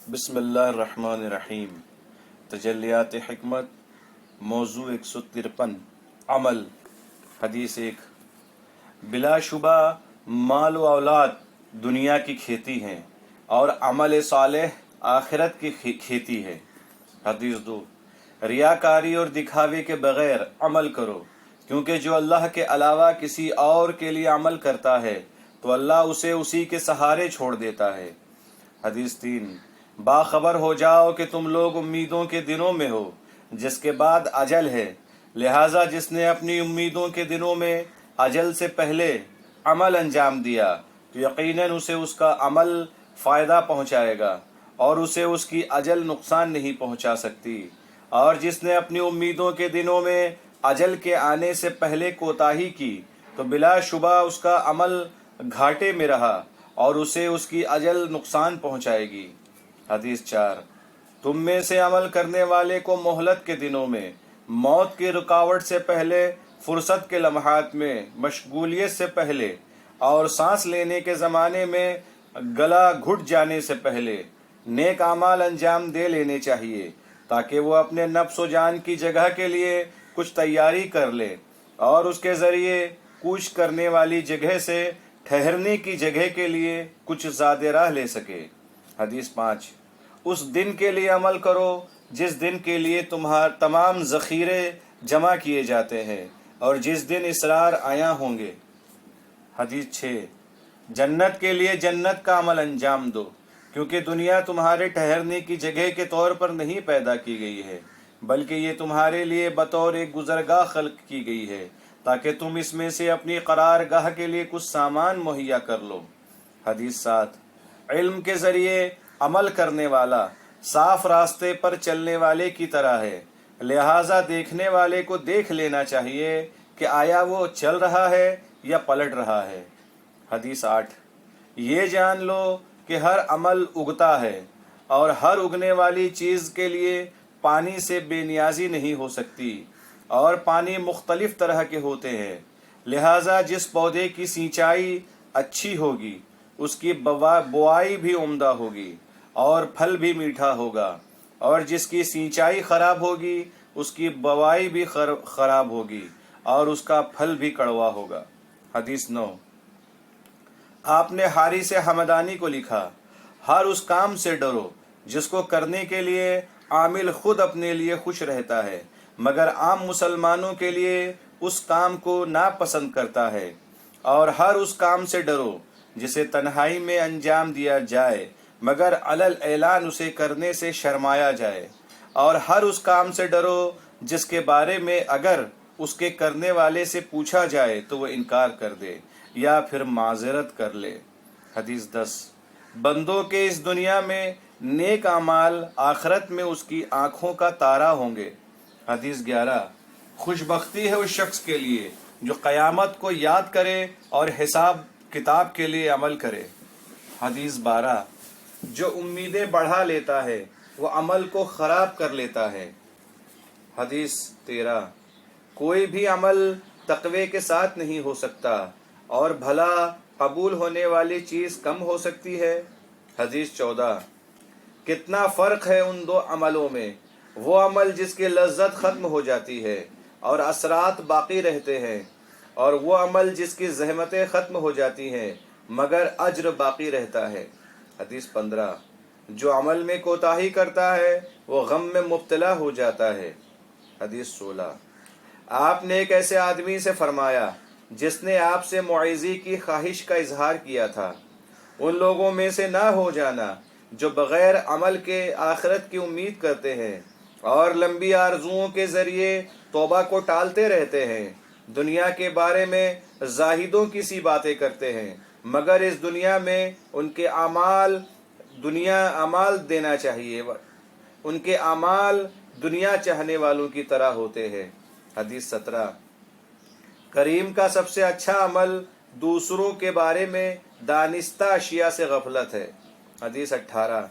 بسم اللہ الرحمن الرحیم۔ تجلیات حکمت، موضوع 153، عمل۔ حدیث 1، بلا شبہ مال و اولاد دنیا کی کھیتی ہیں اور عمل صالح آخرت کی کھیتی ہے۔ حدیث 2، ریاکاری اور دکھاوے کے بغیر عمل کرو، کیونکہ جو اللہ کے علاوہ کسی اور کے لیے عمل کرتا ہے تو اللہ اسے اسی کے سہارے چھوڑ دیتا ہے۔ حدیث 3، باخبر ہو جاؤ کہ تم لوگ امیدوں کے دنوں میں ہو جس کے بعد اجل ہے، لہٰذا جس نے اپنی امیدوں کے دنوں میں اجل سے پہلے عمل انجام دیا تو یقیناً اسے اس کا عمل فائدہ پہنچائے گا اور اسے اس کی اجل نقصان نہیں پہنچا سکتی، اور جس نے اپنی امیدوں کے دنوں میں اجل کے آنے سے پہلے کوتاہی کی تو بلا شبہ اس کا عمل گھاٹے میں رہا اور اسے اس کی اجل نقصان پہنچائے گی۔ حدیث 4، تم میں سے عمل کرنے والے کو مہلت کے دنوں میں، موت کی رکاوٹ سے پہلے، فرصت کے لمحات میں، مشغولیت سے پہلے اور سانس لینے کے زمانے میں گلا گھٹ جانے سے پہلے نیک اعمال انجام دے لینے چاہیے تاکہ وہ اپنے نفس و جان کی جگہ کے لیے کچھ تیاری کر لے اور اس کے ذریعے کوچ کرنے والی جگہ سے ٹھہرنے کی جگہ کے لیے کچھ زیادہ راہ لے سکے۔ حدیث 5، اس دن کے لیے عمل کرو جس دن کے لیے تمام ذخیرے جمع کیے جاتے ہیں اور جس دن اسرار آیا ہوں گے۔ حدیث 6، جنت کے لیے جنت کا عمل انجام دو، کیونکہ دنیا تمہارے ٹھہرنے کی جگہ کے طور پر نہیں پیدا کی گئی ہے بلکہ یہ تمہارے لیے بطور ایک گزرگاہ خلق کی گئی ہے تاکہ تم اس میں سے اپنی قرار گاہ کے لیے کچھ سامان مہیا کر لو۔ حدیث 7، علم کے ذریعے عمل کرنے والا صاف راستے پر چلنے والے کی طرح ہے، لہٰذا دیکھنے والے کو دیکھ لینا چاہیے کہ آیا وہ چل رہا ہے یا پلٹ رہا ہے۔ حدیث 8، یہ جان لو کہ ہر عمل اگتا ہے اور ہر اگنے والی چیز کے لیے پانی سے بے نیازی نہیں ہو سکتی، اور پانی مختلف طرح کے ہوتے ہیں، لہٰذا جس پودے کی سینچائی اچھی ہوگی اس کی بوائی بھی عمدہ ہوگی اور پھل بھی میٹھا ہوگا، اور جس کی سینچائی خراب ہوگی اس کی بوائی بھی خراب ہوگی اور اس کا پھل بھی کڑوا ہوگا۔ حدیث 9، آپ نے حارث حمدانی کو لکھا، ہر اس کام سے ڈرو جس کو کرنے کے لیے عامل خود اپنے لیے خوش رہتا ہے مگر عام مسلمانوں کے لیے اس کام کو ناپسند کرتا ہے، اور ہر اس کام سے ڈرو جسے تنہائی میں انجام دیا جائے مگر علل اعلان اسے کرنے سے شرمایا جائے، اور ہر اس کام سے ڈرو جس کے بارے میں اگر اس کے کرنے والے سے پوچھا جائے تو وہ انکار کر دے یا پھر معذرت کر لے۔ حدیث 10، بندوں کے اس دنیا میں نیک اعمال آخرت میں اس کی آنکھوں کا تارا ہوں گے۔ حدیث 11، خوش بختی ہے اس شخص کے لیے جو قیامت کو یاد کرے اور حساب کتاب کے لیے عمل کرے۔ حدیث 12، جو امیدیں بڑھا لیتا ہے وہ عمل کو خراب کر لیتا ہے۔ حدیث 13، کوئی بھی عمل تقوی کے ساتھ نہیں ہو سکتا اور بھلا قبول ہونے والی چیز کم ہو سکتی ہے۔ حدیث 14، کتنا فرق ہے ان دو عملوں میں، وہ عمل جس کی لذت ختم ہو جاتی ہے اور اثرات باقی رہتے ہیں، اور وہ عمل جس کی زحمتیں ختم ہو جاتی ہیں مگر اجر باقی رہتا ہے۔ حدیث 15، جو عمل میں کوتاہی کرتا ہے وہ غم میں مبتلا ہو جاتا ہے۔ حدیث 16، آپ نے ایک ایسے آدمی سے فرمایا جس نے آپ سے معیزی کی خواہش کا اظہار کیا تھا، ان لوگوں میں سے نہ ہو جانا جو بغیر عمل کے آخرت کی امید کرتے ہیں اور لمبی آرزوؤں کے ذریعے توبہ کو ٹالتے رہتے ہیں، دنیا کے بارے میں زاہدوں کی سی باتیں کرتے ہیں مگر اس دنیا میں ان کے اعمال دینا چاہیے، ان کے اعمال دنیا چاہنے والوں کی طرح ہوتے ہیں۔ حدیث 17، کریم کا سب سے اچھا عمل دوسروں کے بارے میں دانستہ اشیاء سے غفلت ہے۔ حدیث 18،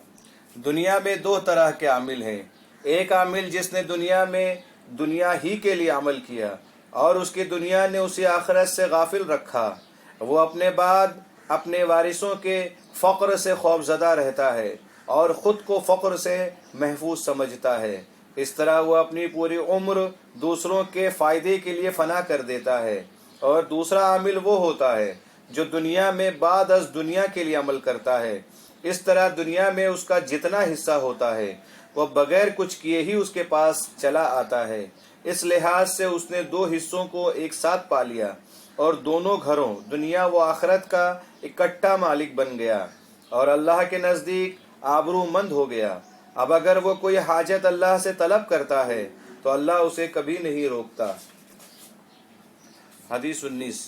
دنیا میں دو طرح کے عامل ہیں، ایک عامل جس نے دنیا میں دنیا ہی کے لیے عمل کیا اور اس کی دنیا نے اسے آخرت سے غافل رکھا، وہ اپنے بعد اپنے وارثوں کے فقر سے خوفزدہ رہتا ہے اور خود کو فقر سے محفوظ سمجھتا ہے، اس طرح وہ اپنی پوری عمر دوسروں کے فائدے کے لیے فنا کر دیتا ہے۔ اور دوسرا عامل وہ ہوتا ہے جو دنیا میں بعد از دنیا کے لیے عمل کرتا ہے، اس طرح دنیا میں اس کا جتنا حصہ ہوتا ہے وہ بغیر کچھ کیے ہی اس کے پاس چلا آتا ہے۔ اس لحاظ سے اس نے دو حصوں کو ایک ساتھ پا لیا اور دونوں گھروں دنیا و آخرت کا اکٹھا مالک بن گیا اور اللہ کے نزدیک آبرو مند ہو گیا۔ اب اگر وہ کوئی حاجت اللہ سے طلب کرتا ہے تو اللہ اسے کبھی نہیں روکتا۔ حدیث 19،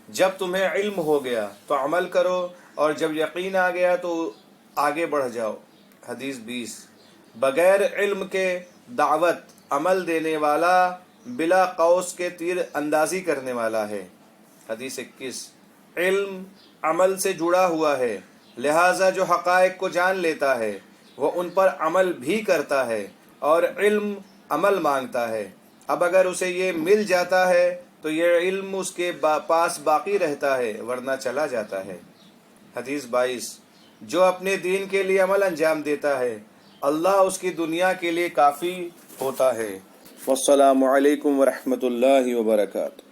جب تمہیں علم ہو گیا تو عمل کرو اور جب یقین آ گیا تو آگے بڑھ جاؤ۔ حدیث 20، بغیر علم کے دعوت عمل دینے والا بلا قوس کے تیر اندازی کرنے والا ہے۔ حدیث 21، علم عمل سے جڑا ہوا ہے، لہٰذا جو حقائق کو جان لیتا ہے وہ ان پر عمل بھی کرتا ہے، اور علم عمل مانگتا ہے۔ اب اگر اسے یہ مل جاتا ہے تو یہ علم اس کے پاس باقی رہتا ہے ورنہ چلا جاتا ہے۔ حدیث 22، جو اپنے دین کے لیے عمل انجام دیتا ہے اللہ اس کی دنیا کے لیے کافی ہوتا ہے۔ والسلام علیکم ورحمۃ اللہ وبرکاتہ۔